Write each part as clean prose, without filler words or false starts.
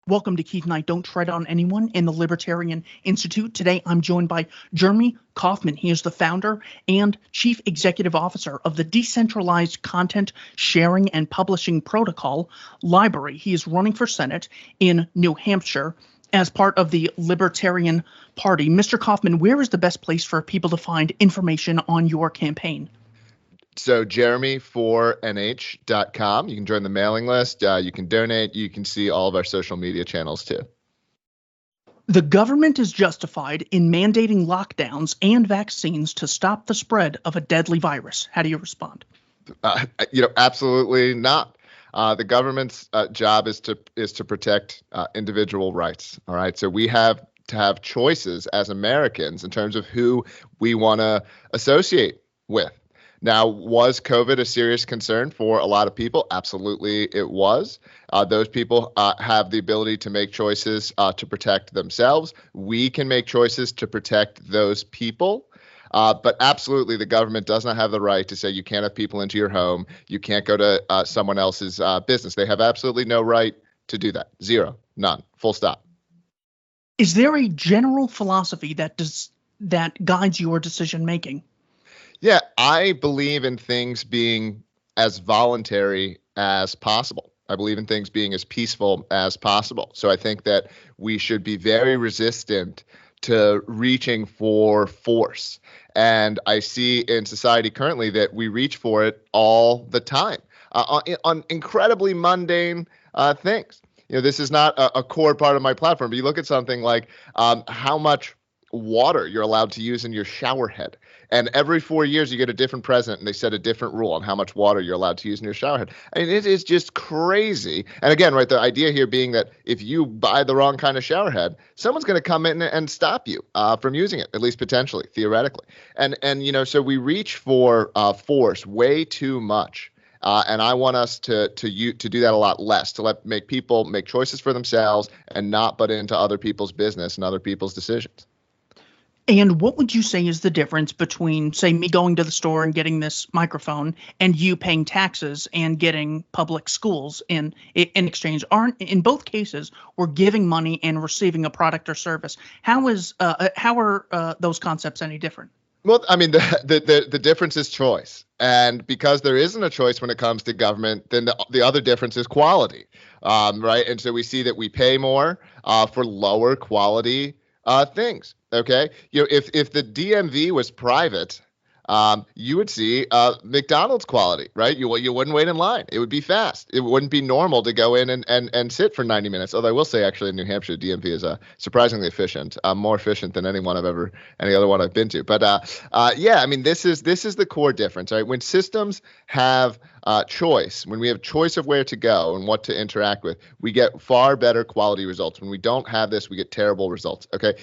Welcome to Keith Knight, Don't Tread on Anyone in the Libertarian Institute. Today, I'm joined by Jeremy Kauffman. He is the founder and chief executive officer of the decentralized content sharing and publishing protocol, LBRY. He is running for Senate in New Hampshire as part of the Libertarian Party. Mr. Kauffman, where is the best place for people to find information on your campaign? So jeremy4nh.com. You can join the mailing list. You can donate. You can see all of our social media channels too. The government is justified in mandating lockdowns and vaccines to stop the spread of a deadly virus. How do you respond? Absolutely not. The government's job is to protect individual rights. All right. So we have to have choices as Americans in terms of who we want to associate with. Now, was COVID a serious concern for a lot of people? Absolutely, it was. Those people have the ability to make choices to protect themselves. We can make choices to protect those people. But absolutely, the government does not have the right to say you can't have people into your home. You can't go to someone else's business. They have absolutely no right to do that. Zero, none, full stop. Is there a general philosophy that guides your decision making? Yeah, I believe in things being as voluntary as possible. I believe in things being as peaceful as possible. So I think that we should be very resistant to reaching for force. And I see in society currently that we reach for it all the time on incredibly mundane things. This is not a core part of my platform, but you look at something like how much water you're allowed to use in your shower head. And every 4 years you get a different president and they set a different rule on how much water you're allowed to use in your shower head. I mean, it is just crazy. And again, right, the idea here being that if you buy the wrong kind of shower head, someone's going to come in and stop you from using it, at least potentially, theoretically. And so we reach for force way too much. And I want us to do that a lot less, to make people make choices for themselves and not butt into other people's business and other people's decisions. And what would you say is the difference between, say, me going to the store and getting this microphone and you paying taxes and getting public schools in exchange? In both cases, we're giving money and receiving a product or service. How are those concepts any different? Well, I mean, the difference is choice. And because there isn't a choice when it comes to government, then the other difference is quality, right? And so we see that we pay more for lower quality things. Okay, if the DMV was private, you would see McDonald's quality, right? You wouldn't wait in line. It would be fast. It wouldn't be normal to go in and sit for 90 minutes. Although I will say, actually, in New Hampshire, the DMV is surprisingly efficient, more efficient than any other one I've been to. But yeah, I mean, this is the core difference, right? When systems have choice, when we have choice of where to go and what to interact with, we get far better quality results. When we don't have this, we get terrible results. Okay,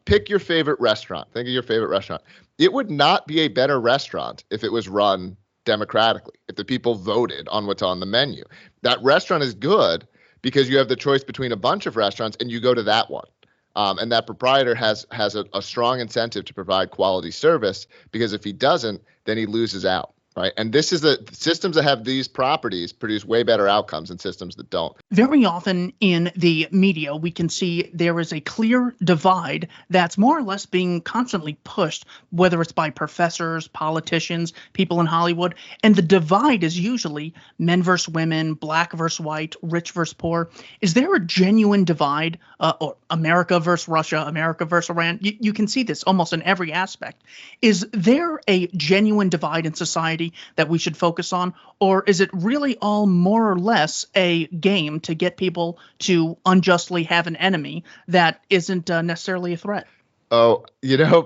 pick your favorite restaurant. Think of your favorite restaurant. It would not be a better restaurant if it was run democratically, if the people voted on what's on the menu. That restaurant is good because you have the choice between a bunch of restaurants and you go to that one. And that proprietor has a strong incentive to provide quality service, because if he doesn't, then he loses out. Right. And this is the systems that have these properties produce way better outcomes than systems that don't. Very often in the media, we can see there is a clear divide that's more or less being constantly pushed, whether it's by professors, politicians, people in Hollywood. And the divide is usually men versus women, black versus white, rich versus poor. Is there a genuine divide, or America versus Russia, America versus Iran? You can see this almost in every aspect. Is there a genuine divide in society that we should focus on, or is it really all more or less a game to get people to unjustly have an enemy that isn't necessarily a threat? Oh,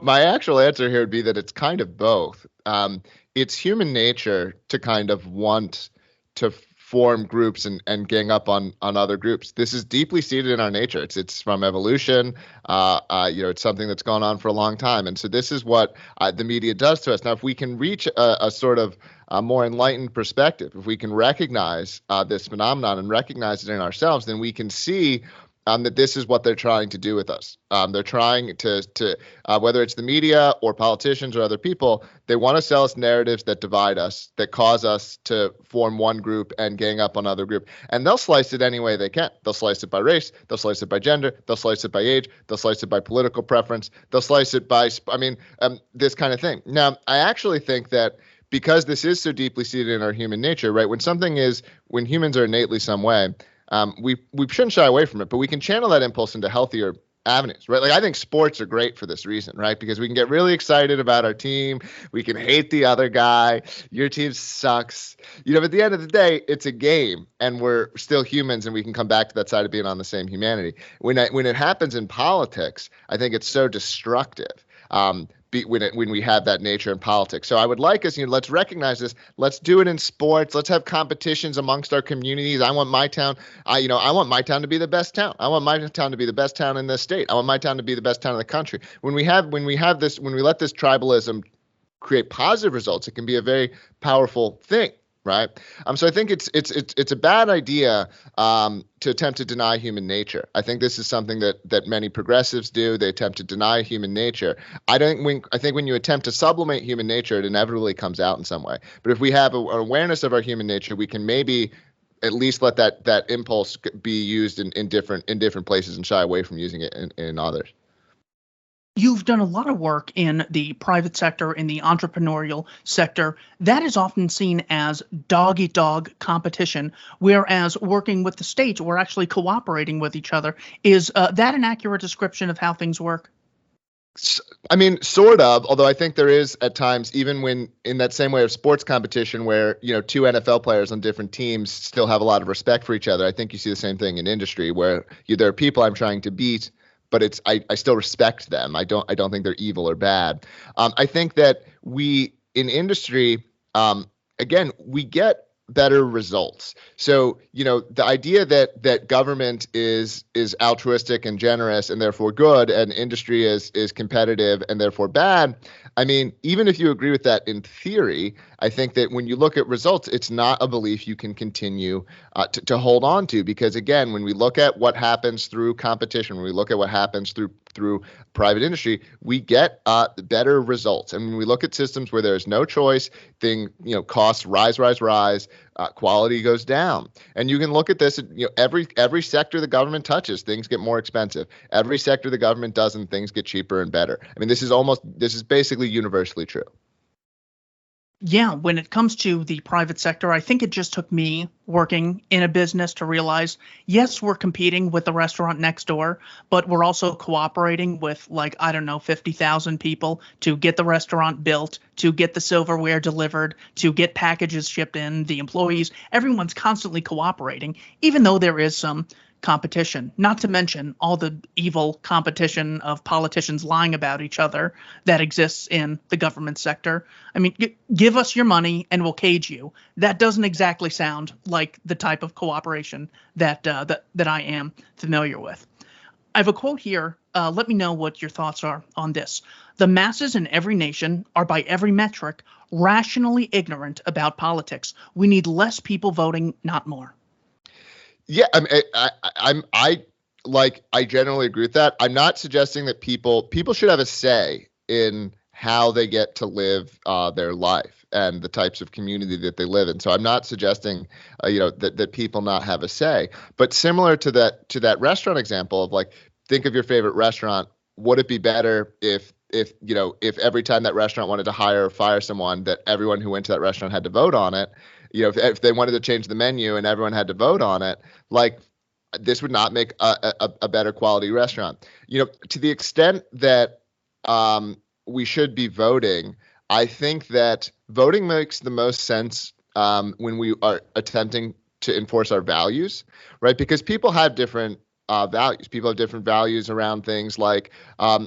my actual answer here would be that it's kind of both. It's human nature to kind of want to form groups and gang up on other groups. This is deeply seated in our nature. It's from evolution. It's something that's gone on for a long time. And so this is what the media does to us. Now, if we can reach a sort of more enlightened perspective, if we can recognize this phenomenon and recognize it in ourselves, then we can see that this is what they're trying to do with us. They're trying to whether it's the media or politicians or other people, they want to sell us narratives that divide us, that cause us to form one group and gang up on other group. And they'll slice it any way they can. They'll slice it by race. They'll slice it by gender. They'll slice it by age. They'll slice it by political preference. They'll slice it by, this kind of thing. Now, I actually think that because this is so deeply seated in our human nature, right? When humans are innately some way, we shouldn't shy away from it, but we can channel that impulse into healthier avenues, right? Like I think sports are great for this reason, right? Because we can get really excited about our team. We can hate the other guy. Your team sucks. But at the end of the day, it's a game and we're still humans and we can come back to that side of being on the same humanity. When it happens in politics, I think it's so destructive. When we have that nature in politics. So I would like us, let's recognize this. Let's do it in sports. Let's have competitions amongst our communities. I want my town, I want my town to be the best town. I want my town to be the best town in the state. I want my town to be the best town in the country. When we let this tribalism create positive results, it can be a very powerful thing. Right. So I think it's a bad idea to attempt to deny human nature. I think this is something that many progressives do. They attempt to deny human nature. I think when you attempt to sublimate human nature, it inevitably comes out in some way. But if we have an awareness of our human nature, we can maybe at least let that impulse be used in different places and shy away from using it in others. You've done a lot of work in the private sector, in the entrepreneurial sector. That is often seen as dog-eat-dog competition, whereas working with the state, we're actually cooperating with each other. Is that an accurate description of how things work? Sort of, although I think there is at times, even when in that same way of sports competition where, two NFL players on different teams still have a lot of respect for each other. I think you see the same thing in industry where there are people I'm trying to beat, but I still respect them. I don't think they're evil or bad. I think that we in industry, again, we get better results. So, the idea that government is altruistic and generous and therefore good, and industry is competitive and therefore bad. Even if you agree with that in theory, I think that when you look at results, it's not a belief you can continue to hold on to, because again, when we look at what happens through competition, when we look at what happens through private industry, we get better results. And when we look at systems where there's no choice, costs rise, quality goes down. And you can look at this, every sector the government touches, things get more expensive. Every sector the government doesn't, things get cheaper and better. This is basically universally true. Yeah, when it comes to the private sector, I think it just took me working in a business to realize, yes, we're competing with the restaurant next door, but we're also cooperating with 50,000 people to get the restaurant built, to get the silverware delivered, to get packages shipped in, the employees. Everyone's constantly cooperating, even though there is some competition, not to mention all the evil competition of politicians lying about each other that exists in the government sector. Give us your money and we'll cage you. That doesn't exactly sound like the type of cooperation that I am familiar with. I have a quote here. Let me know what your thoughts are on this. The masses in every nation are by every metric rationally ignorant about politics. We need less people voting, not more. Yeah, I generally agree with that. I'm not suggesting that people should have a say in how they get to live their life and the types of community that they live in. So I'm not suggesting that people not have a say. But similar to that restaurant example of think of your favorite restaurant. Would it be better if every time that restaurant wanted to hire or fire someone, that everyone who went to that restaurant had to vote on it? If they wanted to change the menu and everyone had to vote on it, this would not make a better quality restaurant. To the extent that we should be voting, I think that voting makes the most sense when we are attempting to enforce our values, right? Because people have different values. People have different values around things like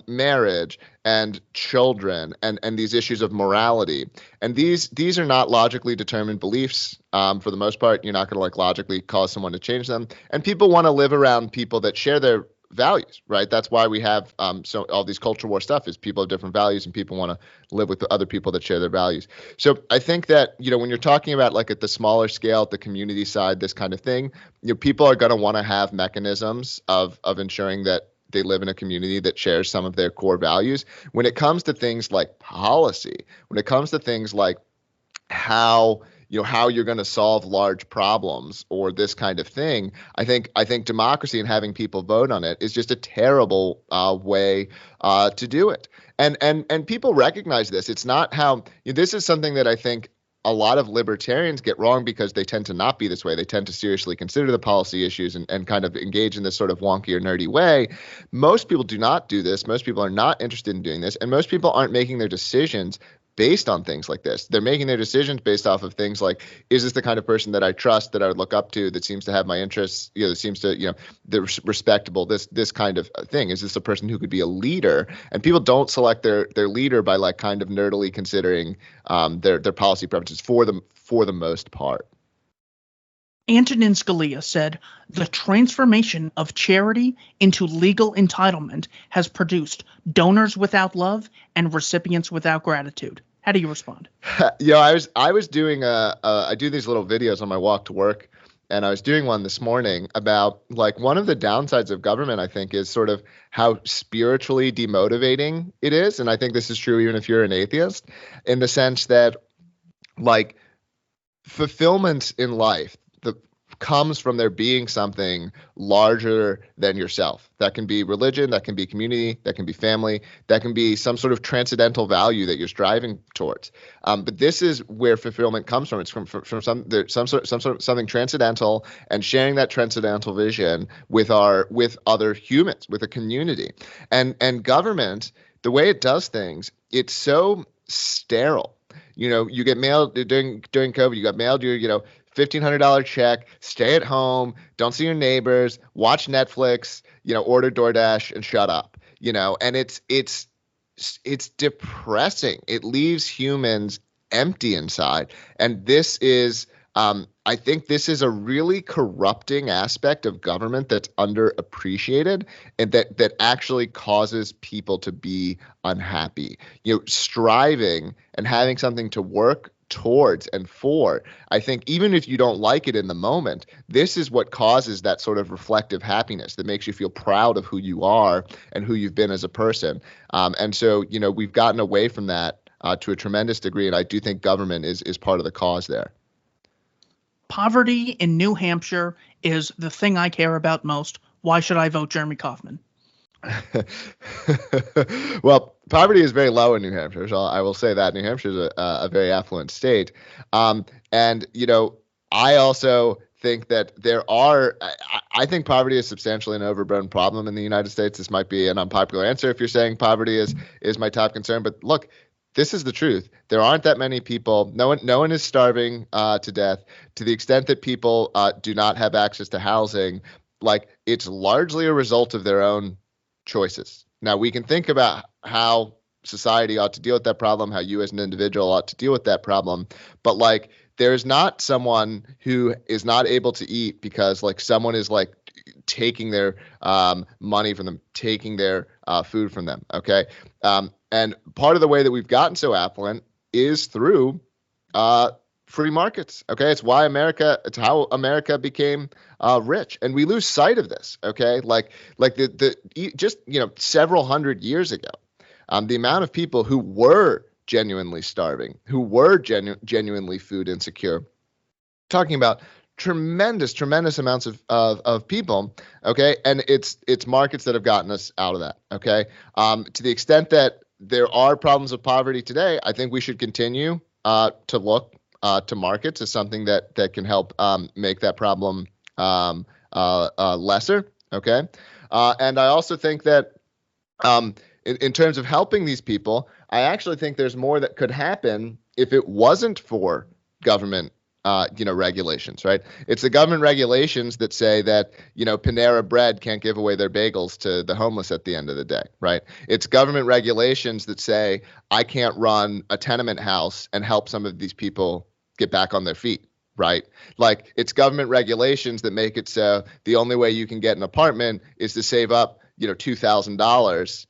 marriage and children and these issues of morality. And these are not logically determined beliefs. For the most part, you're not going to logically cause someone to change them. And people want to live around people that share their values, right? That's why we have so all these culture war stuff is people have different values and people want to live with the other people that share their values. So I think that, when you're talking about like at the smaller scale, at the community side, this kind of thing, people are going to want to have mechanisms of ensuring that they live in a community that shares some of their core values. When it comes to things like policy, when it comes to things like how you're going to solve large problems or this kind of thing, I think democracy and having people vote on it is just a terrible way to do it. And people recognize this. It's not how this is something that I think a lot of libertarians get wrong because they tend to not be this way. They tend to seriously consider the policy issues and kind of engage in this sort of wonky or nerdy way. Most people do not do this. Most people are not interested in doing this. And most people aren't making their decisions based on things like this. They're making their decisions based off of things like, is this the kind of person that I trust, that I would look up to, that seems to have my interests, that seems to, they're respectable, this kind of thing. Is this a person who could be a leader? And people don't select their leader by like kind of nerdily considering their policy preferences for the most part. Antonin Scalia said, "The transformation of charity into legal entitlement has produced donors without love and recipients without gratitude." How do you respond? I was doing I do these little videos on my walk to work, and I was doing one this morning about like one of the downsides of government, I think, is sort of how spiritually demotivating it is. And I think this is true even if you're an atheist, in the sense that like fulfillment in life comes from there being something larger than yourself. That can be religion, that can be community, that can be family, that can be some sort of transcendental value that you're striving towards. But this is where fulfillment comes from. It's from something transcendental, and sharing that transcendental vision with other humans, with a community. And government, the way it does things, it's so sterile. You get mailed during COVID, you got mailed your $1,500 check, stay at home, don't see your neighbors, watch Netflix, order DoorDash and shut up, and it's depressing. It leaves humans empty inside. And this is, I think this is a really corrupting aspect of government that's underappreciated and that actually causes people to be unhappy. Striving and having something to work towards and for, I think even if you don't like it in the moment, this is what causes that sort of reflective happiness that makes you feel proud of who you are and who you've been as a person. And so, we've gotten away from that to a tremendous degree. And I do think government is part of the cause there. Poverty in New Hampshire is the thing I care about most. Why should I vote Jeremy Kauffman? Well, poverty is very low in New Hampshire, so I will say that New Hampshire is a very affluent state. And I also think that I think poverty is substantially an overblown problem in the United States. This might be an unpopular answer if you're saying poverty is my top concern, but look, this is the truth. There aren't that many people. No one is starving to death. To the extent that people do not have access to housing, like it's largely a result of their own choices. Now, we can think about how society ought to deal with that problem, how you as an individual ought to deal with that problem, but like there is not someone who is not able to eat because like someone is like taking their money from them, taking their food from them. Okay. And part of the way that we've gotten so affluent is through free markets. Okay. It's how America became rich. And we lose sight of this. Okay. Like just several hundred years ago, the amount of people who were genuinely starving, who were genuinely food insecure, talking about tremendous amounts of people. Okay. And it's markets that have gotten us out of that. Okay. To the extent that there are problems of poverty today, I think we should continue to look to markets as something that can help make that problem lesser. Okay. And I also think that in terms of helping these people, I actually think there's more that could happen if it wasn't for government regulations, right? It's the government regulations that say that, Panera Bread can't give away their bagels to the homeless at the end of the day, right? It's government regulations that say I can't run a tenement house and help some of these people get back on their feet, right? Like it's government regulations that make it so the only way you can get an apartment is to save up, $2,000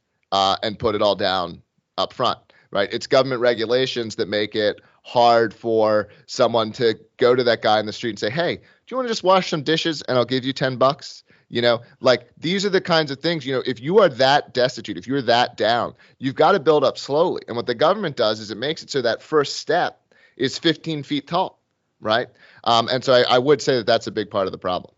and put it all down up front, right? It's government regulations that make it hard for someone to go to that guy in the street and say, hey, do you want to just wash some dishes and I'll give you $10? Like these are the kinds of things, if you are that destitute, if you're that down, you've got to build up slowly. And what the government does is it makes it so that first step is 15 feet tall, right? And so I would say that that's a big part of the problem.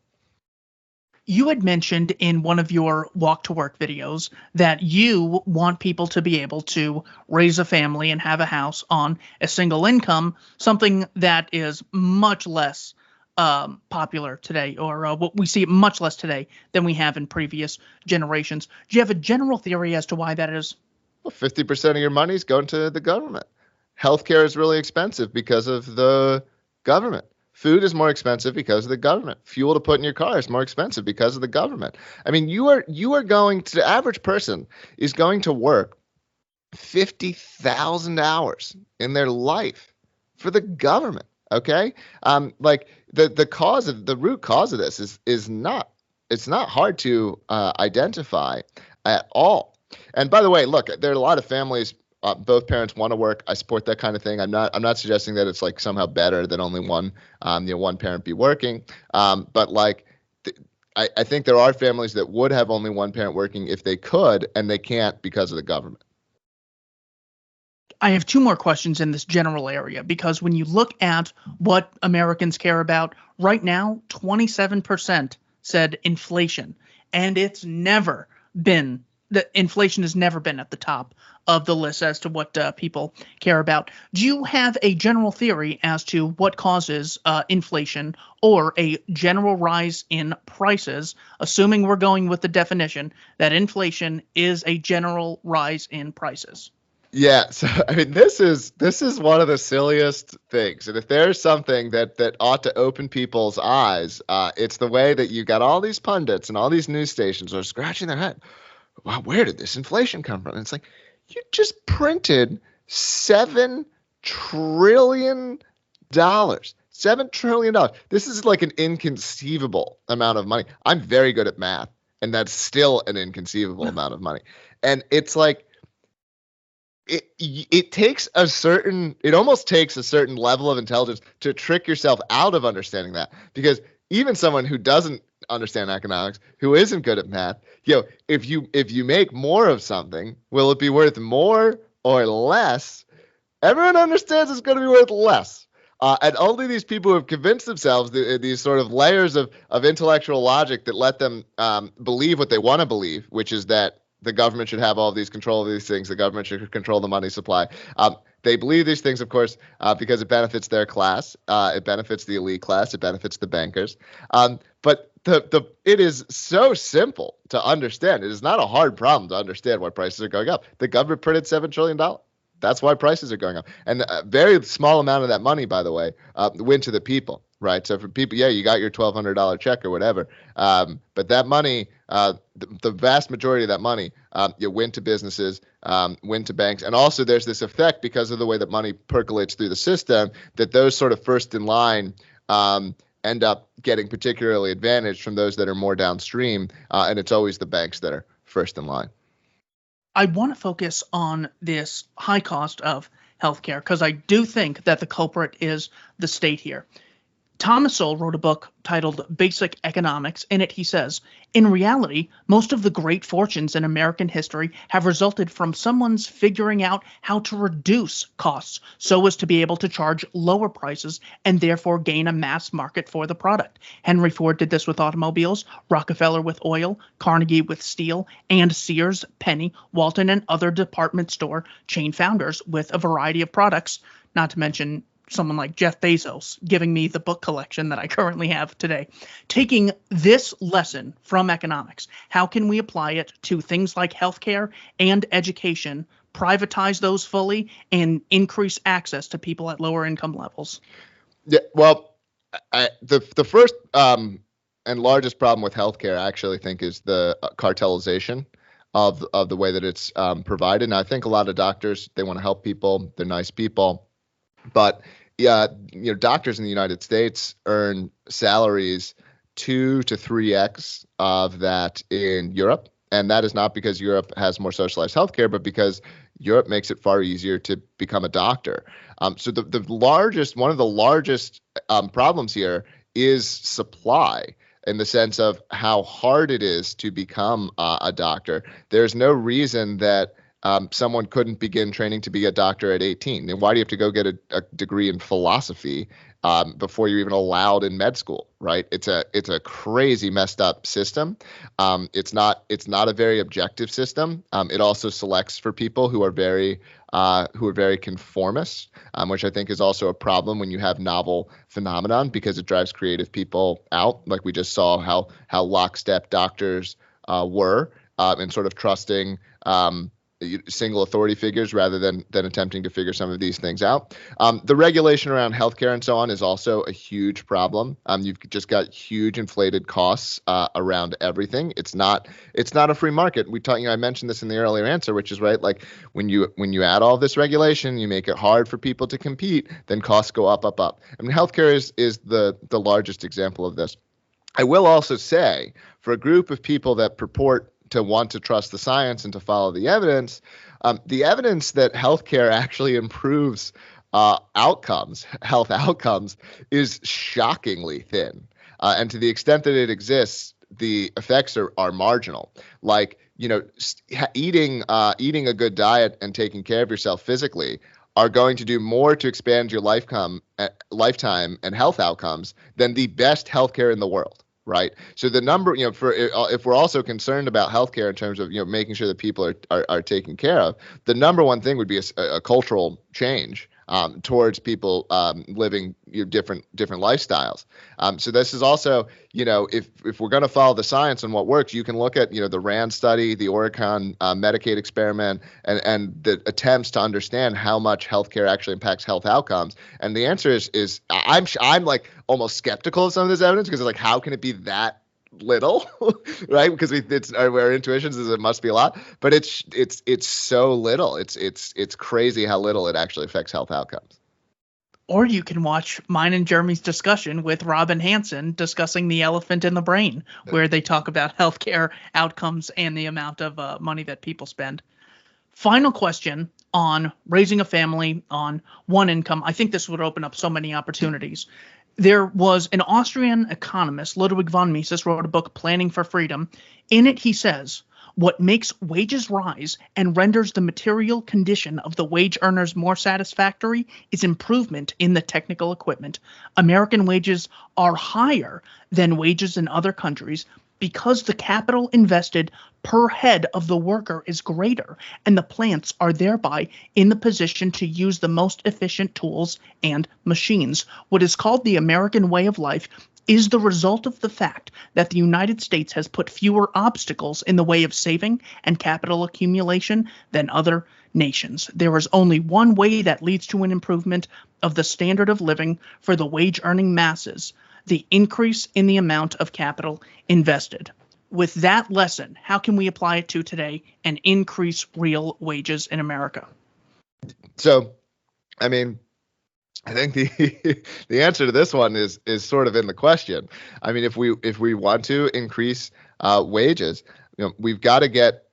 You had mentioned in one of your walk to work videos that you want people to be able to raise a family and have a house on a single income, something that is much less popular today, or what we see much less today than we have in previous generations. Do you have a general theory as to why that is? Well, 50% of your money is going to the government. Healthcare is really expensive because of the government. Food is more expensive because of the government. Fuel to put in your car is more expensive because of the government. I mean, you are going to, the average person is going to work 50,000 hours in their life for the government. Okay. Like the root cause of this is not hard to identify at all. And by the way, look, there are a lot of families. Both parents want to work. I support that kind of thing. I'm not suggesting that it's like somehow better that only one parent be working. But like, I think there are families that would have only one parent working if they could, and they can't because of the government. I have two more questions in this general area, because when you look at what Americans care about right now, 27% said inflation, and it's never been the inflation has never been at the top of the list as to what people care about. Do you have a general theory as to what causes inflation or a general rise in prices, assuming we're going with the definition that inflation is a general rise in prices? Yeah, so I mean, this is one of the silliest things, and if there's something that ought to open people's eyes, it's the way that you got all these pundits and all these news stations are scratching their head. Wow, where did this inflation come from? And it's like, you just printed $7 trillion. $7 trillion. This is like an inconceivable amount of money. I'm very good at math, and that's still an inconceivable amount of money. And it's like, it almost takes a certain level of intelligence to trick yourself out of understanding that, because even someone who doesn't understand economics, who isn't good at math, if you make more of something, will it be worth more or less? Everyone understands it's going to be worth less. And only these people who have convinced themselves these sort of layers of intellectual logic that let them believe what they want to believe, which is that the government should have all of these control of these things. The government should control the money supply. They believe these things, of course, because it benefits their class. It benefits the elite class. It benefits the bankers. But it is so simple to understand. It is not a hard problem to understand why prices are going up. The government printed $7 trillion. That's why prices are going up. And a very small amount of that money, by the way, went to the people, right? So for people, you got your $1,200 check or whatever. But that money, the vast majority of that money, went to businesses, went to banks. And also there's this effect because of the way that money percolates through the system, that those sort of first in line end up getting particularly advantaged from those that are more downstream. And it's always the banks that are first in line. I want to focus on this high cost of healthcare because I do think that the culprit is the state here. Thomas Sowell wrote a book titled Basic Economics. In it, he says, in reality, most of the great fortunes in American history have resulted from someone's figuring out how to reduce costs so as to be able to charge lower prices and therefore gain a mass market for the product. Henry Ford did this with automobiles, Rockefeller with oil, Carnegie with steel, and Sears, Penny, Walton, and other department store chain founders with a variety of products, not to mention someone like Jeff Bezos giving me the book collection that I currently have today. Taking this lesson from economics, how can we apply it to things like healthcare and education, privatize those fully, and increase access to people at lower income levels? Yeah, well, the first and largest problem with healthcare, I actually think, is the cartelization of the way that it's provided. And I think a lot of doctors, they want to help people. They're nice people. But doctors in the United States earn salaries 2 to 3x of that in Europe. And that is not because Europe has more socialized healthcare, but because Europe makes it far easier to become a doctor. So one of the largest problems here is supply, in the sense of how hard it is to become a doctor. There's no reason that someone couldn't begin training to be a doctor at 18. And why do you have to go get a degree in philosophy before you're even allowed in med school, right? It's a crazy messed up system. It's not a very objective system. It also selects for people who are very conformist, which I think is also a problem when you have novel phenomenon, because it drives creative people out. Like we just saw how lockstep doctors were in sort of trusting single authority figures rather than attempting to figure some of these things out. The regulation around healthcare and so on is also a huge problem. You've just got huge inflated costs around everything. It's not a free market. I mentioned this in the earlier answer, which is right. Like when you add all this regulation, you make it hard for people to compete, then costs go up. I mean, healthcare is the largest example of this. I will also say, for a group of people that purport to want to trust the science and to follow the evidence that healthcare actually improves health outcomes, is shockingly thin. And to the extent that it exists, the effects are marginal. Like, eating a good diet and taking care of yourself physically are going to do more to expand your lifetime and health outcomes than the best healthcare in the world. Right. So the number, if we're also concerned about healthcare in terms of, making sure that people are taken care of, the number one thing would be a cultural change towards people living different lifestyles. So this is also, if we're going to follow the science and what works, you can look at, the RAND study, the Oregon Medicaid experiment, and the attempts to understand how much healthcare actually impacts health outcomes. And the answer is I'm like almost skeptical of some of this evidence, because it's like, how can it be that little, right? Because our intuitions is it must be a lot, but it's so little. It's crazy how little it actually affects health outcomes. Or you can watch mine and Jeremy's discussion with Robin Hanson discussing the elephant in the brain, where they talk about healthcare outcomes and the amount of money that people spend. Final question on raising a family on one income. I think this would open up so many opportunities. There was an Austrian economist, Ludwig von Mises, wrote a book, Planning for Freedom. In it, he says, what makes wages rise and renders the material condition of the wage earners more satisfactory is improvement in the technical equipment. American wages are higher than wages in other countries because the capital invested per head of the worker is greater, and the plants are thereby in the position to use the most efficient tools and machines. What is called the American way of life is the result of the fact that the United States has put fewer obstacles in the way of saving and capital accumulation than other nations. There is only one way that leads to an improvement of the standard of living for the wage-earning masses: the increase in the amount of capital invested. With that lesson, how can we apply it to today and increase real wages in America? So, I mean, I think the answer to this one is sort of in the question. I mean, if we want to increase wages, we've got to get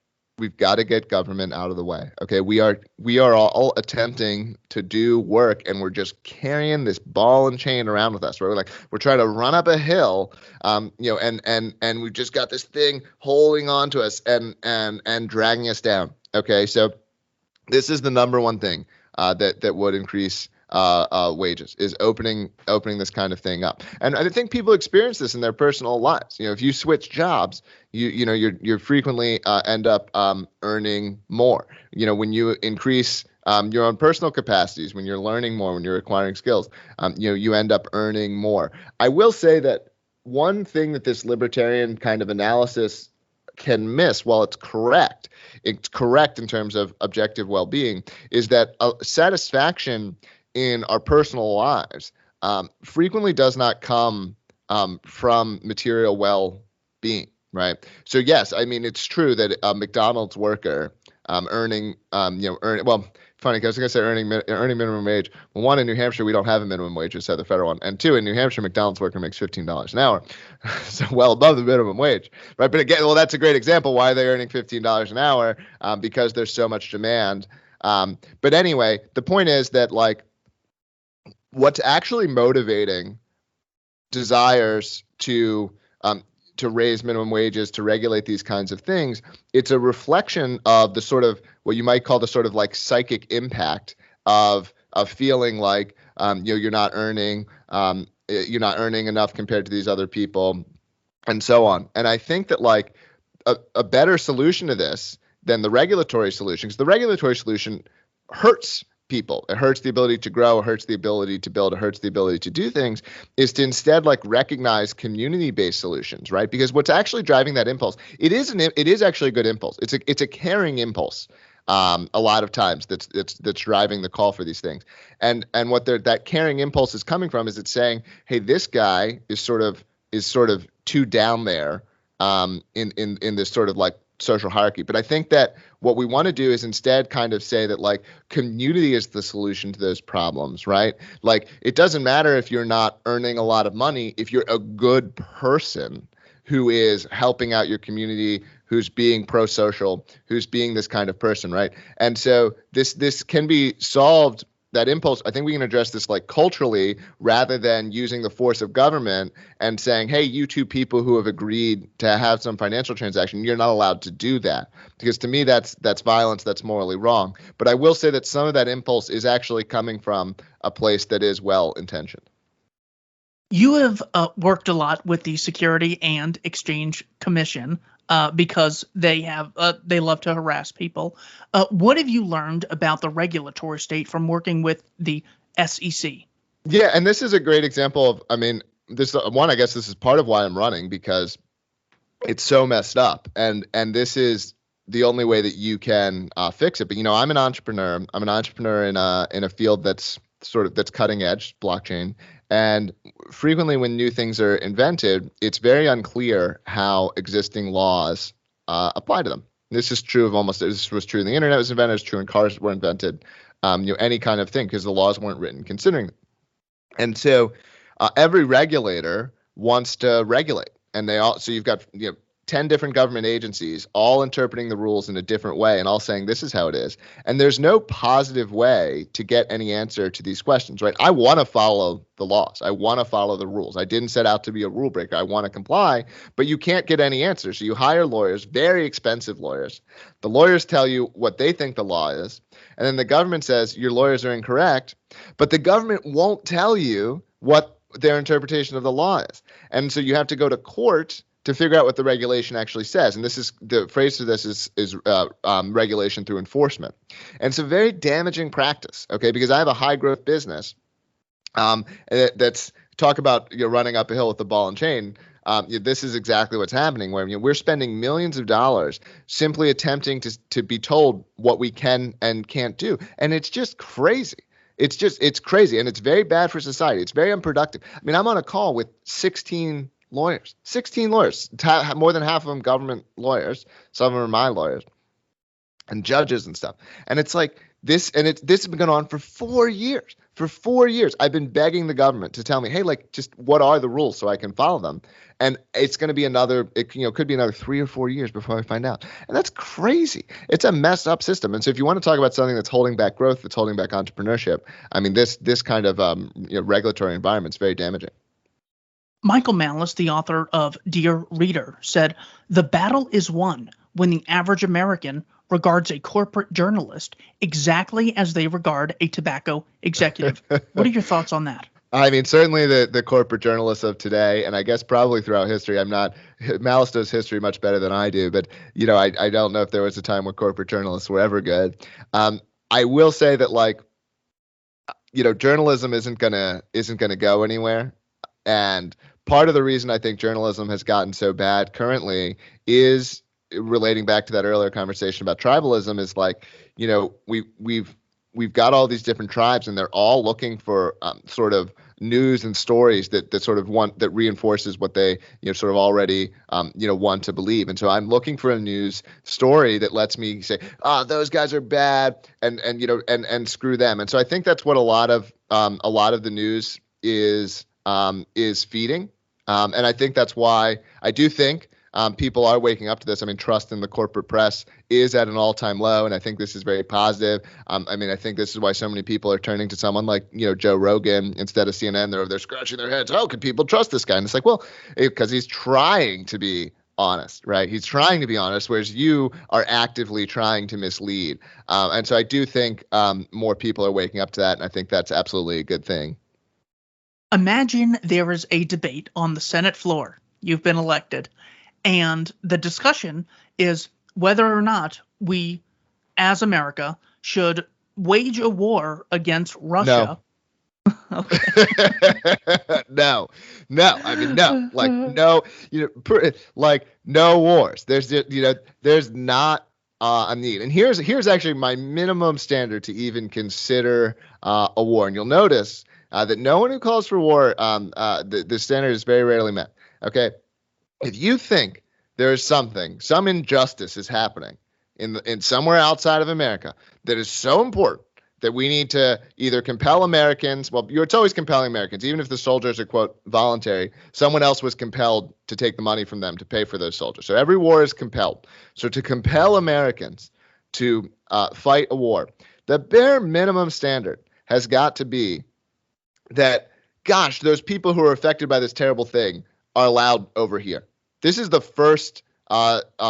government out of the way. Okay, we are all attempting to do work, and we're just carrying this ball and chain around with us. Right? We're trying to run up a hill, and we've just got this thing holding on to us and dragging us down. Okay, so this is the number one thing that would increase wages, is opening this kind of thing up. And I think people experience this in their personal lives. If you switch jobs, you frequently end up earning more. When you increase your own personal capacities, when you're learning more, when you're acquiring skills, you end up earning more. I will say that one thing that this libertarian kind of analysis can miss, while it's correct in terms of objective well-being, is that satisfaction in our personal lives frequently does not come from material well-being, right? So yes, I mean, it's true that a McDonald's worker funny because I was going to say earning minimum wage. Well, one, in New Hampshire, we don't have a minimum wage, just have the federal one. And two, in New Hampshire, McDonald's worker makes $15 an hour. So well above the minimum wage, right? But again, well, that's a great example. Why are they earning $15 an hour? Because there's so much demand. But anyway, the point is that like what's actually motivating desires to raise minimum wages, to regulate these kinds of things, it's a reflection of the sort of what you might call the sort of like psychic impact of feeling like you're not earning enough compared to these other people, and so on. And I think that like a better solution to this than the regulatory solution, because the regulatory solution hurts people. It hurts the ability to grow, it hurts the ability to build, it hurts the ability to do things, is to instead like recognize community-based solutions, right? Because what's actually driving that impulse, it is actually a good impulse. It's a caring impulse. A lot of times that's driving the call for these things. And what that caring impulse is coming from is it's saying, hey, this guy is sort of too down there in this sort of like social hierarchy. But I think that what we want to do is instead kind of say that like community is the solution to those problems, right? Like it doesn't matter if you're not earning a lot of money, if you're a good person who is helping out your community, who's being pro-social, who's being this kind of person, right? And so this can be solved. That impulse, I think we can address this like culturally rather than using the force of government and saying, hey, you two people who have agreed to have some financial transaction, you're not allowed to do that. Because to me, that's violence, that's morally wrong. But I will say that some of that impulse is actually coming from a place that is well-intentioned. You have worked a lot with the Security and Exchange Commission because they love to harass people. What have you learned about the regulatory state from working with the SEC? Yeah, and this is a great example of, I mean, this one, I guess this is part of why I'm running, because it's so messed up, and this is the only way that you can fix it. But I'm an entrepreneur. I'm an entrepreneur in a field that's cutting edge, blockchain. And frequently when new things are invented, it's very unclear how existing laws apply to them. This is true of this was true when the internet was invented, it's true when cars were invented, any kind of thing, because the laws weren't written considering them. And so every regulator wants to regulate. And so you've got 10 different government agencies all interpreting the rules in a different way and all saying this is how it is. And there's no positive way to get any answer to these questions, right? I want to follow the laws. I want to follow the rules. I didn't set out to be a rule breaker. I want to comply, but you can't get any answers. So you hire lawyers, very expensive lawyers. The lawyers tell you what they think the law is. And then the government says your lawyers are incorrect, but the government won't tell you what their interpretation of the law is. And so you have to go to court to figure out what the regulation actually says. And this is the phrase for this is regulation through enforcement. And it's a very damaging practice, okay? Because I have a high growth business that's talk about running up a hill with the ball and chain. This is exactly what's happening, where we're spending millions of dollars simply attempting to be told what we can and can't do. And it's just crazy. It's crazy. And it's very bad for society. It's very unproductive. I mean, I'm on a call with 16 lawyers, more than half of them government lawyers. Some of them are my lawyers and judges and stuff. And it's like this, and this has been going on for 4 years. For 4 years, I've been begging the government to tell me, hey, like, just what are the rules so I can follow them? And it's going to be could be another 3 or 4 years before I find out. And that's crazy. It's a messed up system. And so if you want to talk about something that's holding back growth, that's holding back entrepreneurship, I mean, this kind of regulatory environment is very damaging. Michael Malice, the author of Dear Reader, said, "The battle is won when the average American regards a corporate journalist exactly as they regard a tobacco executive." What are your thoughts on that? I mean, certainly the corporate journalists of today, and I guess probably throughout history, Malice knows history much better than I do, but I don't know if there was a time where corporate journalists were ever good. I will say that journalism isn't gonna go anywhere. And part of the reason I think journalism has gotten so bad currently is relating back to that earlier conversation about tribalism, is we've got all these different tribes and they're all looking for sort of news and stories that sort of that reinforces what they sort of already want to believe. And so I'm looking for a news story that lets me say, those guys are bad, and screw them. And so I think that's what a lot of the news is feeding. And I think that's why I do think people are waking up to this. I mean, trust in the corporate press is at an all-time low, and I think this is very positive. I think this is why so many people are turning to someone like Joe Rogan instead of CNN. They're scratching their heads. How can people trust this guy? And it's like, well, because he's trying to be honest, right? He's trying to be honest, whereas you are actively trying to mislead. And so I do think more people are waking up to that, and I think that's absolutely a good thing. Imagine there is a debate on the Senate floor. You've been elected. And the discussion is whether or not we, as America, should wage a war against Russia. No. No. I mean, no. Like, no. No wars. There's not a need. And here's actually my minimum standard to even consider a war. And you'll notice that no one who calls for war, the standard is very rarely met. Okay. If you think there is some injustice is happening in somewhere outside of America that is so important that we need to either compel Americans, it's always compelling Americans, even if the soldiers are, quote, voluntary, someone else was compelled to take the money from them to pay for those soldiers. So every war is compelled. So to compel Americans to fight a war, the bare minimum standard has got to be that, gosh, those people who are affected by this terrible thing are allowed over here. This is the first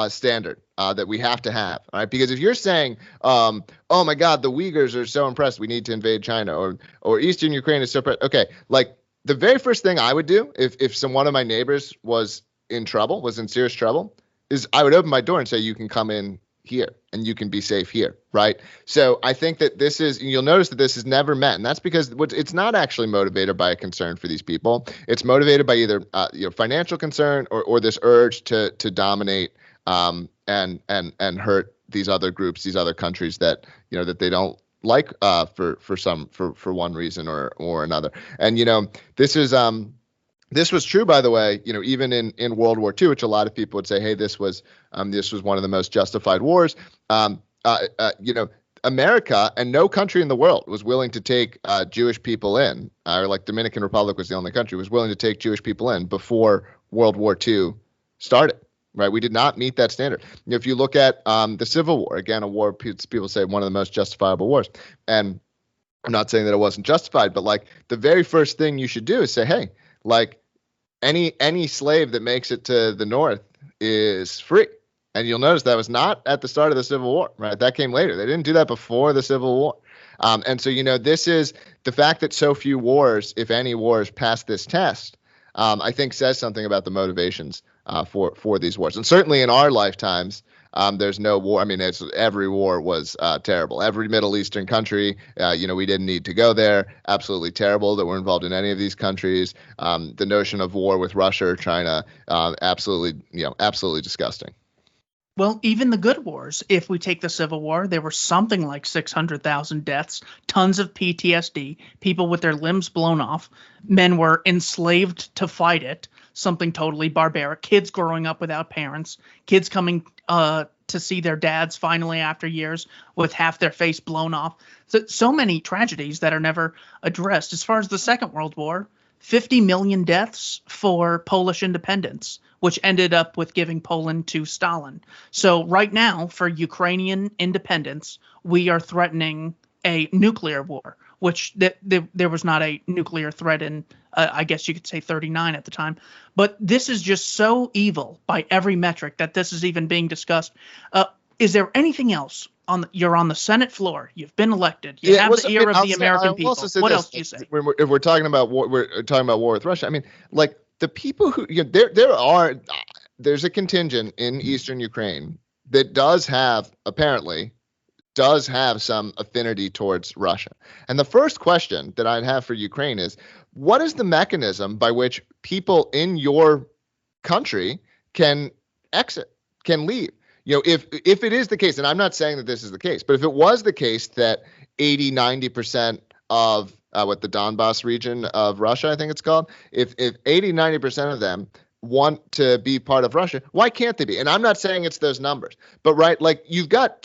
standard that we have to have, all right? Because if you're saying, oh my God, the Uyghurs are so impressed, we need to invade China, or Eastern Ukraine is so okay, like the very first thing I would do if one of my neighbors was in serious trouble, is I would open my door and say, you can come in here and you can be safe here, right? So I think that you'll notice that this is never met, and that's because it's not actually motivated by a concern for these people. It's motivated by either financial concern or this urge to dominate and hurt these other groups, these other countries that that they don't like for one reason or another. And this was true, by the way, even in World War II, which a lot of people would say, hey, this was one of the most justified wars. America and no country in the world was willing to take Jewish people in, or like Dominican Republic was the only country was willing to take Jewish people in before World War II started. Right, we did not meet that standard. If you look at the Civil War, again, a war people say one of the most justifiable wars, and I'm not saying that it wasn't justified, but like the very first thing you should do is say, hey, like any slave that makes it to the North is free. And you'll notice that was not at the start of the Civil War, right? That came later. They didn't do that before the Civil War. And so, this is the fact that so few wars, if any wars, pass this test, I think says something about the motivations for these wars. And certainly in our lifetimes, there's no war. I mean, every war was terrible. Every Middle Eastern country, we didn't need to go there. Absolutely terrible that we're involved in any of these countries. The notion of war with Russia or China, absolutely disgusting. Well, even the good wars, if we take the Civil War, there were something like 600,000 deaths, tons of PTSD, people with their limbs blown off. Men were enslaved to fight it, something totally barbaric. Kids growing up without parents, kids coming to see their dads finally after years with half their face blown off. So many tragedies that are never addressed. As far as the Second World War, 50 million deaths for Polish independence, which ended up with giving Poland to Stalin. So right now, for Ukrainian independence, we are threatening a nuclear war, which there was not a nuclear threat in, I guess you could say 39 at the time. But this is just so evil by every metric that this is even being discussed. Is there anything else? You're on the Senate floor. You've been elected. You have the ear of the American people. What else do you say? If we're talking about war, we're talking about war with Russia. I mean, like the people who there's a contingent in Eastern Ukraine that does have some affinity towards Russia. And the first question that I'd have for Ukraine is, what is the mechanism by which people in your country can exit, can leave? If it is the case, and I'm not saying that this is the case, but if it was the case that 80-90% of what the Donbass region of Russia, I think it's called. If 80-90% of them want to be part of Russia, why can't they be? And I'm not saying it's those numbers, but right, like you've got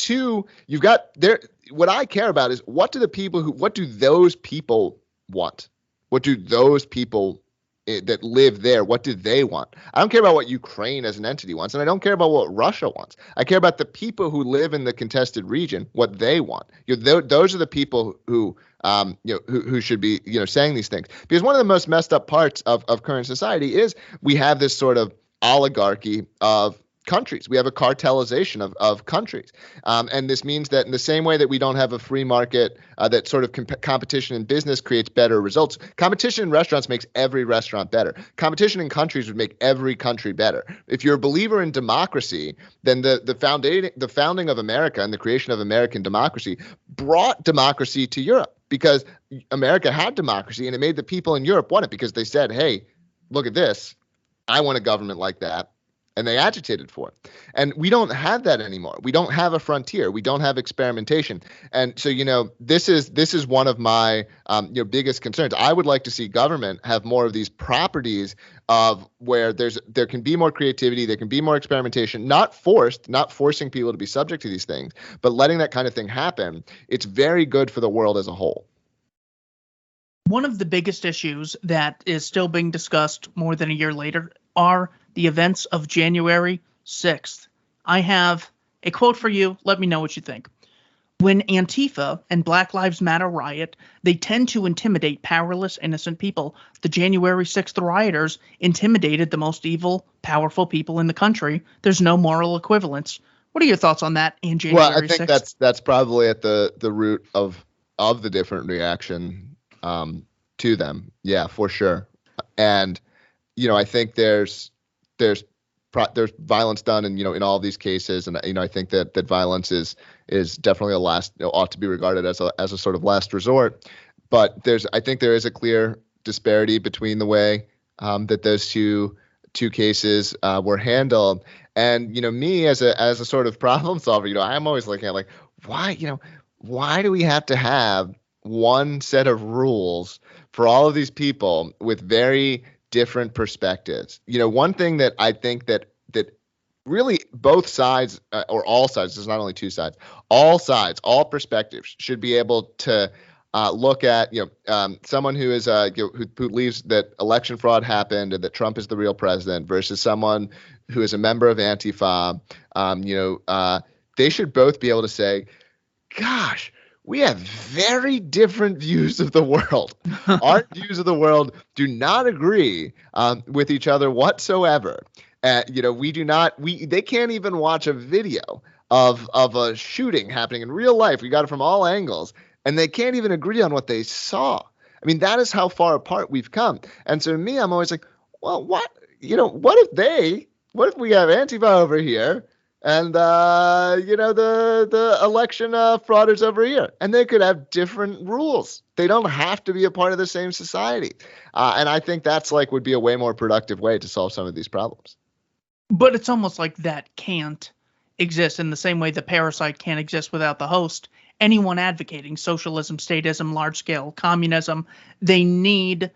there. What I care about is what do those people want? What do those people that live there, what do they want? I don't care about what Ukraine as an entity wants, and I don't care about what Russia wants. I care about the people who live in the contested region, what they want. Those are the people who who should be saying these things. Because one of the most messed up parts of current society is we have this sort of oligarchy of countries. We have a cartelization of countries. And this means that in the same way that we don't have a free market, that sort of competition in business creates better results. Competition in restaurants makes every restaurant better. Competition in countries would make every country better. If you're a believer in democracy, then the founding of America and the creation of American democracy brought democracy to Europe, because America had democracy and it made the people in Europe want it, because they said, hey, look at this. I want a government like that. And they agitated for it. And we don't have that anymore. We don't have a frontier. We don't have experimentation. And so, this is one of my biggest concerns. I would like to see government have more of these properties of where there can be more creativity, there can be more experimentation, not forcing people to be subject to these things, but letting that kind of thing happen. It's very good for the world as a whole. One of the biggest issues that is still being discussed more than a year later are the events of January 6th. I have a quote for you. Let me know what you think. When Antifa and Black Lives Matter riot, they tend to intimidate powerless, innocent people. The January 6th rioters intimidated the most evil, powerful people in the country. There's no moral equivalence. What are your thoughts on that in January 6th? Well, I think that's probably at the root of the different reaction to them. Yeah, for sure. And I think there's violence done in all these cases, and I think that violence is definitely ought to be regarded as a sort of last resort. But I think there is a clear disparity between the way that those two cases were handled. And me as a sort of problem solver, I'm always looking at why do we have to have one set of rules for all of these people with very different perspectives? One thing that I think that really both sides or all sides, there's not only two sides, all sides, all perspectives should be able to look at someone who is who believes that election fraud happened and that Trump is the real president versus someone who is a member of Antifa. They should both be able to say, gosh, we have very different views of the world. Our views of the world do not agree with each other whatsoever. We do not. They can't even watch a video of a shooting happening in real life. We got it from all angles, and they can't even agree on what they saw. I mean, that is how far apart we've come. And so, to me, I'm always like, well, what if we have Antifa over here? And the election frauders over here, and they could have different rules. They don't have to be a part of the same society, and I think that's would be a way more productive way to solve some of these problems. But it's almost like that can't exist in the same way the parasite can't exist without the host. Anyone advocating socialism, statism, large-scale communism, the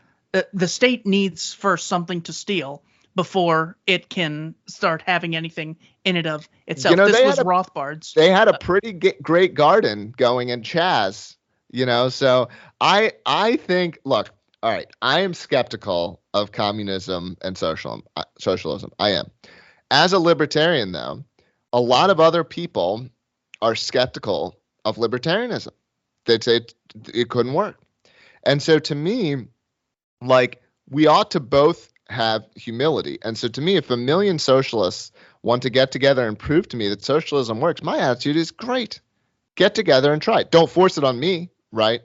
state needs first something to steal before it can start having anything in it of itself. This was Rothbard's. They had a pretty great garden going in Chaz, so I think, look, all right, I am skeptical of communism and socialism. I am. As a libertarian, though, a lot of other people are skeptical of libertarianism. They'd say it couldn't work. And so to me, we ought to both have humility. And so to me, if a million socialists want to get together and prove to me that socialism works, my attitude is great. Get together and try it. Don't force it on me, right?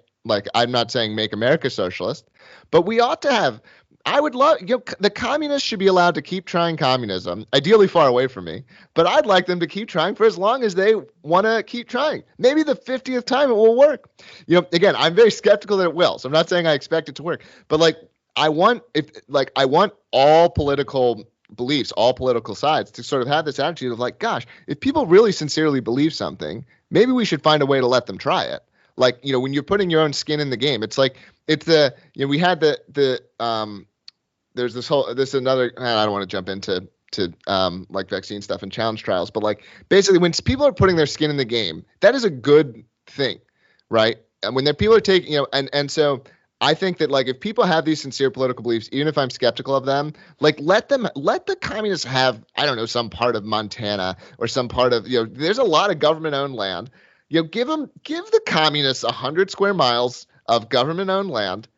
I'm not saying make America socialist, but we ought to have, I would love, the communists should be allowed to keep trying communism, ideally far away from me, but I'd like them to keep trying for as long as they want to keep trying. Maybe the 50th time it will work. Again, I'm very skeptical that it will. So I'm not saying I expect it to work, but I want all political beliefs, all political sides to sort of have this attitude of gosh, if people really sincerely believe something, maybe we should find a way to let them try it. Like, when you're putting your own skin in the game, it's like, we had there's this another, I don't want to jump into like vaccine stuff and challenge trials, but like basically when people are putting their skin in the game, that is a good thing, right? And when people are taking, and so I think that like if people have these sincere political beliefs, even if I'm skeptical of them, like let the communists have, I don't know, some part of Montana or some part of, there's a lot of government-owned land. Give the communists 100 square miles of government-owned land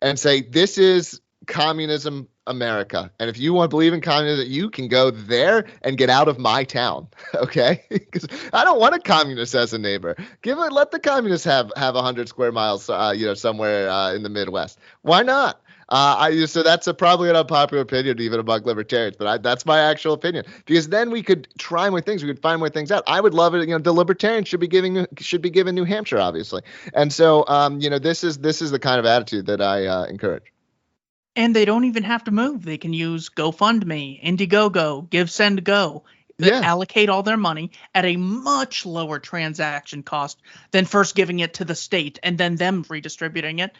and say, this is communism America. And if you want to believe in communism, you can go there and get out of my town. Okay? Because I don't want a communist as a neighbor. Let the communists have 100 square miles, somewhere in the Midwest. Why not? So that's probably an unpopular opinion even among libertarians, but that's my actual opinion. Because then we could try more things. We could find more things out. I would love it. The libertarians should be given New Hampshire, obviously. And so, this is the kind of attitude that I encourage. And they don't even have to move. They can use GoFundMe, Indiegogo, Give, Send, Go. Allocate all their money at a much lower transaction cost than first giving it to the state and then them redistributing it.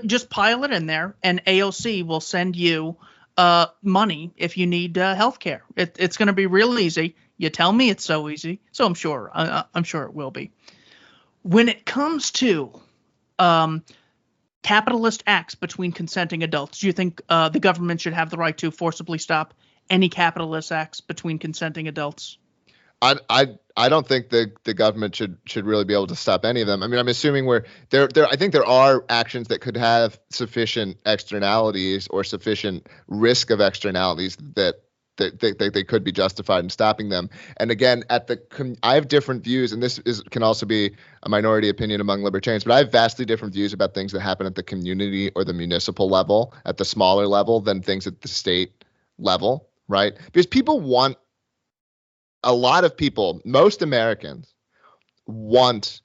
Just pile it in there, and AOC will send you money if you need health care. It's going to be real easy. You tell me it's so easy, so I'm sure it will be. When it comes to capitalist acts between consenting adults, do you think the government should have the right to forcibly stop any capitalist acts between consenting adults? I don't think the government should really be able to stop any of them. I mean, I'm assuming I think there are actions that could have sufficient externalities or sufficient risk of externalities that they could be justified in stopping them. And again, I have different views, and this can also be a minority opinion among libertarians, but I have vastly different views about things that happen at the community or the municipal level, at the smaller level, than things at the state level, right? Because a lot of people, most Americans, want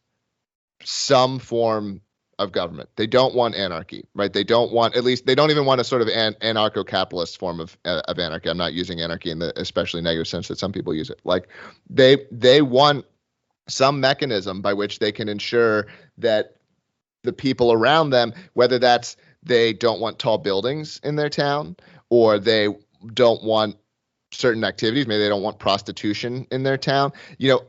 some form of government. They don't want anarchy, right? They don't even want a sort of anarcho-capitalist form of anarchy. I'm not using anarchy in the especially negative sense that some people use it. Like they want some mechanism by which they can ensure that the people around them, whether that's they don't want tall buildings in their town, or they don't want certain activities, maybe they don't want prostitution in their town.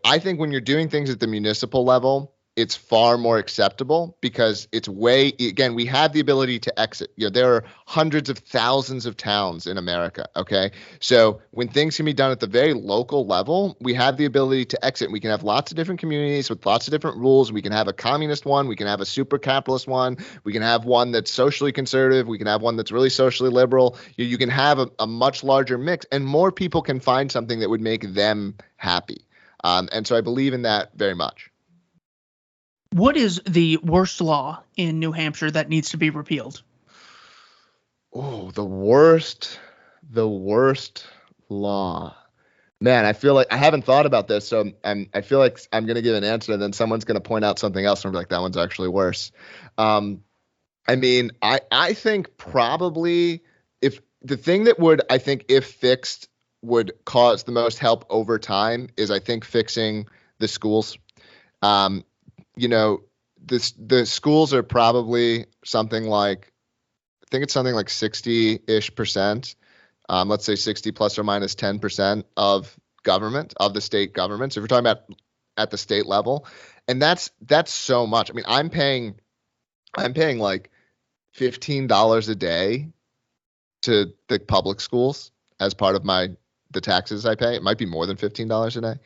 I think when you're doing things at the municipal level, it's far more acceptable because again, we have the ability to exit. There are hundreds of thousands of towns in America. Okay. So when things can be done at the very local level, we have the ability to exit. We can have lots of different communities with lots of different rules. We can have a communist one. We can have a super capitalist one. We can have one that's socially conservative. We can have one that's really socially liberal. You can have a much larger mix, and more people can find something that would make them happy. And so I believe in that very much. What is the worst law in New Hampshire that needs to be repealed? Oh, the worst law. Man, I feel like I haven't thought about this, so I feel like I'm going to give an answer, and then someone's going to point out something else, and I'm like, that one's actually worse. I mean, I think probably if the thing that would, I think, if fixed, would cause the most help over time is, I think, fixing the schools. The schools are probably something like, I think it's something like 60-ish%. Let's say 60 plus or minus 10% of government, of the state government. So if you're talking about at the state level, and that's so much. I mean, I'm paying like $15 a day to the public schools as part of the taxes I pay. It might be more than $15 a day.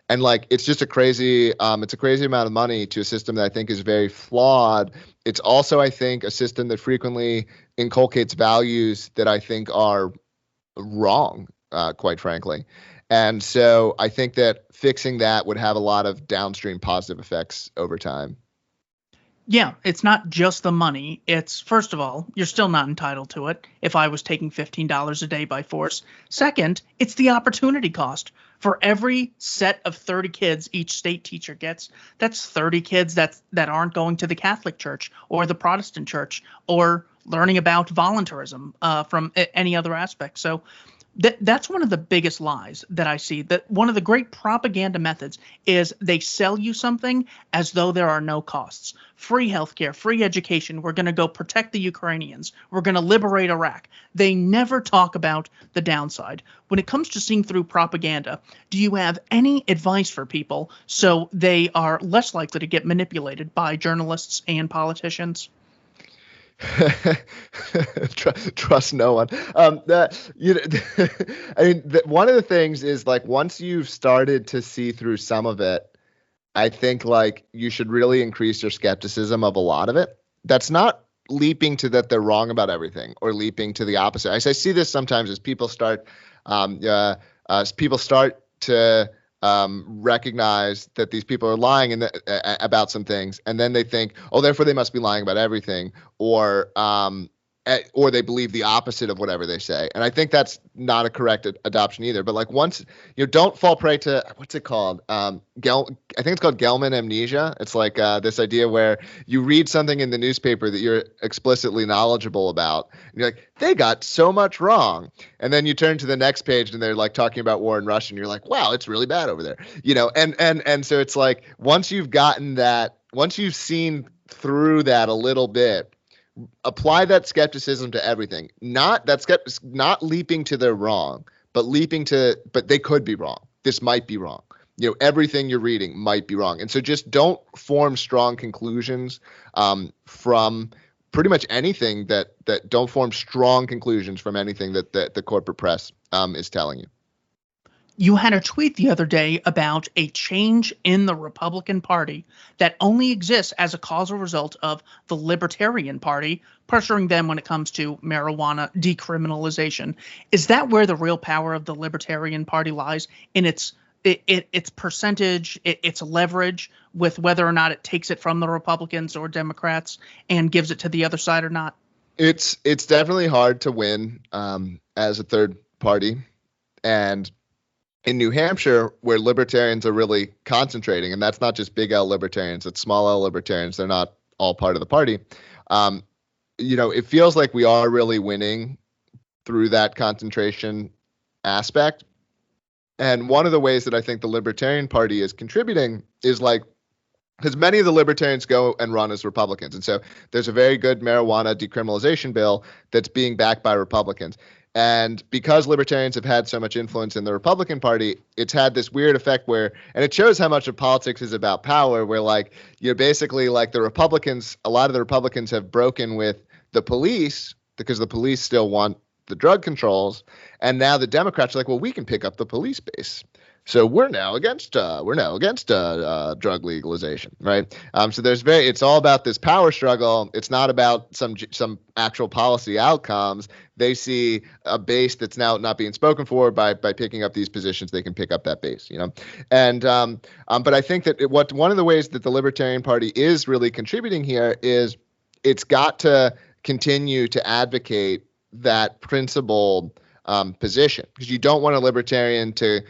And like, it's just a crazy amount of money to a system that I think is very flawed. It's also, I think, a system that frequently inculcates values that I think are wrong, quite frankly. And so I think that fixing that would have a lot of downstream positive effects over time. Yeah, it's not just the money. It's, first of all, you're still not entitled to it if I was taking $15 a day by force. Second, it's the opportunity cost. For every set of 30 kids each state teacher gets, that's 30 kids that aren't going to the Catholic Church or the Protestant Church or learning about voluntarism from any other aspect. So That's one of the biggest lies that I see. That one of the great propaganda methods is they sell you something as though there are no costs. Free healthcare, free education. We're going to go protect the Ukrainians. We're going to liberate Iraq. They never talk about the downside. When it comes to seeing through propaganda, do you have any advice for people so they are less likely to get manipulated by journalists and politicians? Trust no one. I mean, one of the things is like once you've started to see through some of it, I think like you should really increase your skepticism of a lot of it. That's not leaping to that they're wrong about everything or leaping to the opposite. I see this sometimes as people start to recognize that these people are lying about some things, and then they think, oh, therefore they must be lying about everything, or they believe the opposite of whatever they say. And I think that's not a correct adoption either. But like once don't fall prey to what's it called? I think it's called Gelman amnesia. It's like this idea where you read something in the newspaper that you're explicitly knowledgeable about, and you're like, they got so much wrong. And then you turn to the next page and they're like talking about war in Russia, and you're like, wow, it's really bad over there. And so it's like once you've gotten that, once you've seen through that a little bit, apply that skepticism to everything. Not leaping to they're wrong, but but they could be wrong. This might be wrong. Everything you're reading might be wrong. And so just don't form strong conclusions from pretty much anything don't form strong conclusions from anything that the corporate press is telling you. You had a tweet the other day about a change in the Republican Party that only exists as a causal result of the Libertarian Party pressuring them when it comes to marijuana decriminalization. Is that where the real power of the Libertarian Party lies, in its percentage, its leverage with whether or not it takes it from the Republicans or Democrats and gives it to the other side or not? It's definitely hard to win as a third party. And in New Hampshire, where libertarians are really concentrating, and that's not just big L libertarians, it's small L libertarians, they're not all part of the party. It feels like we are really winning through that concentration aspect. And one of the ways that I think the Libertarian Party is contributing is because many of the libertarians go and run as Republicans. And so there's a very good marijuana decriminalization bill that's being backed by Republicans. And because libertarians have had so much influence in the Republican Party, it's had this weird effect and it shows how much of politics is about power, where basically the Republicans, a lot of the Republicans have broken with the police because the police still want the drug controls. And now the Democrats are like, well, we can pick up the police base. So we're now against drug legalization, right? So it's all about this power struggle. It's not about some actual policy outcomes. They see a base that's now not being spoken for by picking up these positions. They can pick up that base, And but I think that one of the ways that the Libertarian Party is really contributing here is it's got to continue to advocate that principled position, because you don't want a libertarian to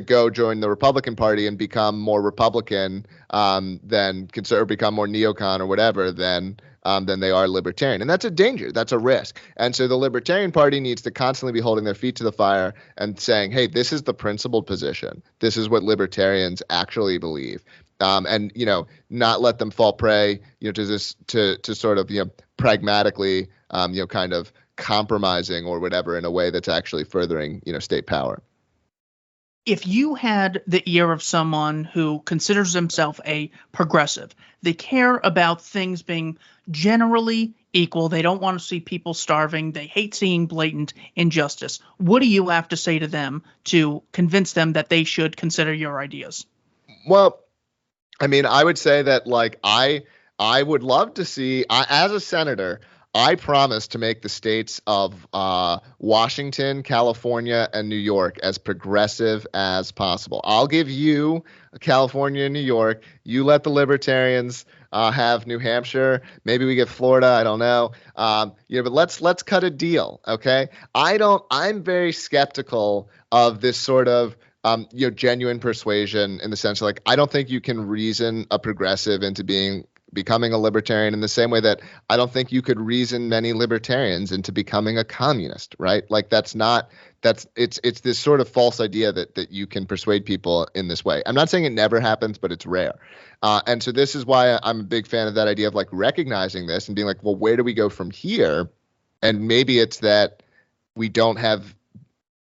go join the Republican Party and become more Republican than conservative, become more neocon or whatever than they are libertarian. And that's a danger. That's a risk. And so the Libertarian Party needs to constantly be holding their feet to the fire and saying, hey, this is the principled position. This is what libertarians actually believe. And not let them fall prey to this to sort of pragmatically kind of compromising or whatever in a way that's actually furthering state power. If you had the ear of someone who considers himself a progressive, they care about things being generally equal, they don't want to see people starving, they hate seeing blatant injustice, what do you have to say to them to convince them that they should consider your ideas? Well, I mean, I would say that I would love to see, as a senator, I promise to make the states of Washington, California, and New York as progressive as possible. I'll give you California and New York. You let the libertarians have New Hampshire. Maybe we get Florida. I don't know. But let's cut a deal, okay? I'm very skeptical of this sort of genuine persuasion, in the sense of I don't think you can reason a progressive into being becoming a libertarian in the same way that I don't think you could reason many libertarians into becoming a communist, right? Like it's this sort of false idea that you can persuade people in this way. I'm not saying it never happens, but it's rare. And so this is why I'm a big fan of that idea of like recognizing this and being like, well, where do we go from here? And maybe it's that we don't have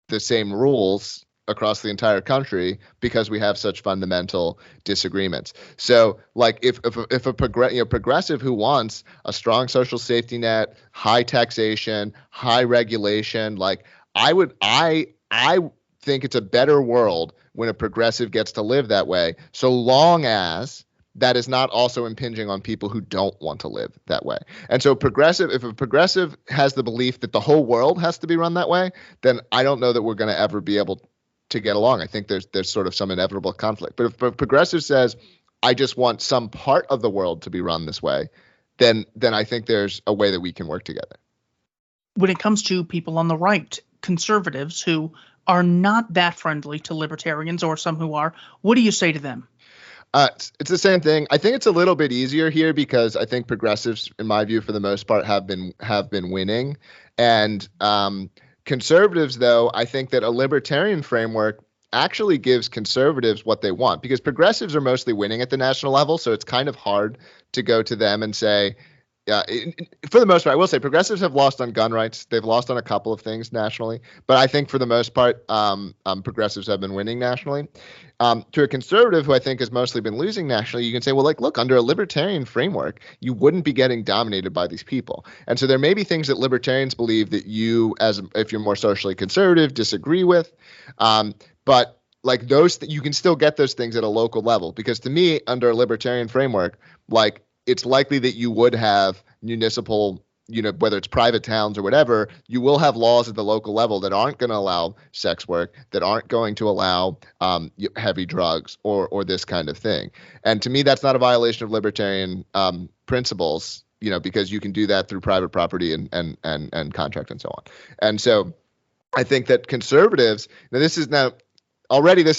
the same rules across the entire country because we have such fundamental disagreements. So like if a progressive who wants a strong social safety net, high taxation, high regulation, like I think it's a better world when a progressive gets to live that way, so long as that is not also impinging on people who don't want to live that way. And so if a progressive has the belief that the whole world has to be run that way, then I don't know that we're going to ever be able to get along. I think there's sort of some inevitable conflict. But if a progressive says, I just want some part of the world to be run this way, then I think there's a way that we can work together. When it comes to people on the right, conservatives who are not that friendly to libertarians, or some who are, what do you say to them? It's the same thing. I think it's a little bit easier here because I think progressives, in my view, for the most part, have been winning. And conservatives, though, I think that a libertarian framework actually gives conservatives what they want, because progressives are mostly winning at the national level. So it's kind of hard to go to them and say, for the most part, I will say progressives have lost on gun rights. They've lost on a couple of things nationally, but I think for the most part, progressives have been winning nationally. To a conservative who I think has mostly been losing nationally, you can say, well, like, look, under a libertarian framework, you wouldn't be getting dominated by these people. And so there may be things that libertarians believe that you, if you're more socially conservative, disagree with. But like those, you can still get those things at a local level, because to me, under a libertarian framework, like, it's likely that you would have municipal, whether it's private towns or whatever, you will have laws at the local level that aren't going to allow sex work, that aren't going to allow heavy drugs or this kind of thing. And to me, that's not a violation of libertarian principles, because you can do that through private property and contract and so on. And so I think that conservatives, this is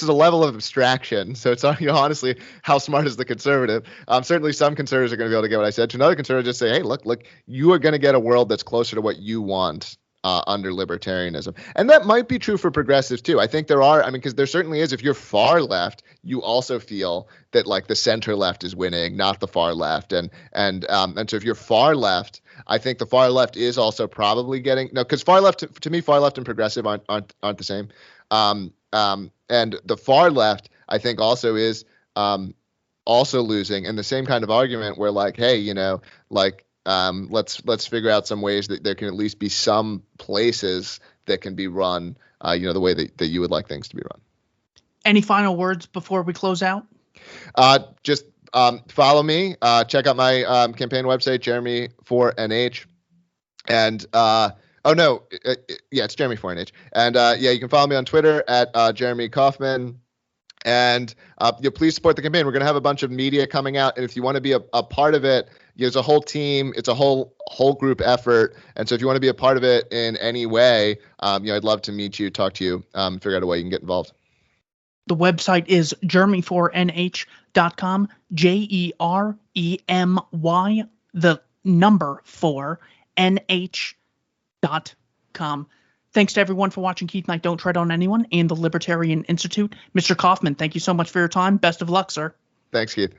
a level of abstraction. So it's honestly, how smart is the conservative? Certainly some conservatives are going to be able to get what I said. To another conservative, just say, hey, look, you are going to get a world that's closer to what you want under libertarianism. And that might be true for progressives too. I think because there certainly is, if you're far left, you also feel that like the center left is winning, not the far left. And so if you're far left, I think the far left is also probably getting, because far left, to me, far left and progressive aren't the same. And the far left, I think, also is also losing in the same kind of argument where, like, hey, let's figure out some ways that there can at least be some places that can be run, the way that you would like things to be run. Any final words before we close out? Just follow me. Check out my campaign website, Jeremy4NH, and. It's Jeremy 4NH. And you can follow me on Twitter at Jeremy Kauffman. And please support the campaign. We're going to have a bunch of media coming out. And if you want to be a part of it, there's a whole team. It's a whole group effort. And so if you want to be a part of it in any way, I'd love to meet you, talk to you, figure out a way you can get involved. The website is jeremy4nh.com, JEREMY, the number 4, NH.com. Thanks to everyone for watching Keith Knight Don't Tread on Anyone and the Libertarian Institute. Mr. Kauffman, thank you so much for your time. Best of luck, sir. Thanks, Keith.